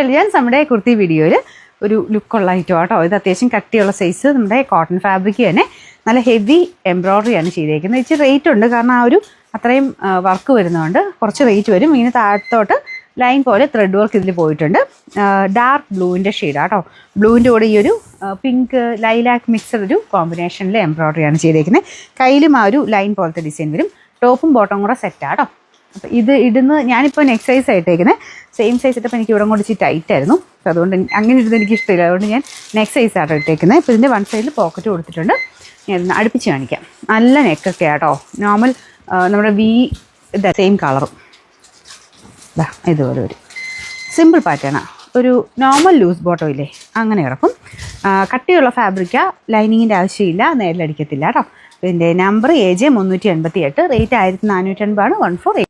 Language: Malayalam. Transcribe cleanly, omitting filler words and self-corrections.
എലിഗൻസ് നമ്മുടെ കുർത്തി വീഡിയോയിൽ ഒരു ലുക്കുള്ള ഐറ്റം കേട്ടോ. ഇത് അത്യാവശ്യം കട്ടിയുള്ള സൈസ്, നമ്മുടെ കോട്ടൺ ഫാബ്രിക് തന്നെ നല്ല ഹെവി എംബ്രോയ്ഡറിയാണ് ചെയ്തേക്കുന്നത്. ഇച്ചിരി റേറ്റ് ഉണ്ട്, കാരണം ആ ഒരു അത്രയും വർക്ക് വരുന്നതുകൊണ്ട് കുറച്ച് റേറ്റ് വരും. ഇങ്ങനെ താഴത്തോട്ട് ലൈൻ പോലെ ത്രെഡ് വർക്ക് ഇതിൽ പോയിട്ടുണ്ട്. ഡാർക്ക് ബ്ലൂവിൻ്റെ ഷെയ്ഡാണ് കേട്ടോ. ബ്ലൂവിൻ്റെ കൂടെ ഈ ഒരു പിങ്ക് ലൈലാക്ക് മിക്സഡ് ഒരു കോമ്പിനേഷനിൽ എംബ്രോയ്ഡറിയാണ് ചെയ്തേക്കുന്നത്. കയ്യിലും ആ ഒരു ലൈൻ പോലത്തെ ഡിസൈൻ വരും. ടോപ്പും ബോട്ടം കൂടെ സെറ്റാണ് കേട്ടോ. അപ്പോൾ ഇത് ഇടുന്ന ഞാനിപ്പോൾ നെക്സ്റ്റ് സൈസ് ആയിട്ടേക്കുന്നത്. സെയിം സൈസ് ഇട്ടപ്പോൾ എനിക്ക് ഇവിടെ കൊണ്ട് ഇച്ചിരി ടൈറ്റ് ആയിരുന്നു. അപ്പോൾ അതുകൊണ്ട് അങ്ങനെ ഇടുന്നത് എനിക്ക് ഇഷ്ടമില്ല. അതുകൊണ്ട് ഞാൻ നെക്സ്റ്റ് സൈസ് ആട്ടോ ഇട്ടേക്കുന്നത്. ഇപ്പോൾ ഇതിൻ്റെ വൺ സൈഡിൽ പോക്കറ്റ് കൊടുത്തിട്ടുണ്ട്. ഞാൻ ഇതൊന്ന് അടുപ്പിച്ച് കാണിക്കാം. നല്ല നെക്കൊക്കെ ആട്ടോ. നോർമൽ നമ്മുടെ സെയിം കളറും ഇതുപോലെ ഒരു സിമ്പിൾ പാറ്റേണാണ്. ഒരു നോർമൽ ലൂസ് ബോട്ടം ഇല്ലേ, അങ്ങനെ കിടക്കും. കട്ടിയുള്ള ഫാബ്രിക്കാ, ലൈനിങ്ങിൻ്റെ ആവശ്യമില്ല, നേരിലടിക്കത്തില്ല കേട്ടോ. ഇതിൻ്റെ നമ്പർ AJ 388, റേറ്റ് 1480 ആണ്. 1480.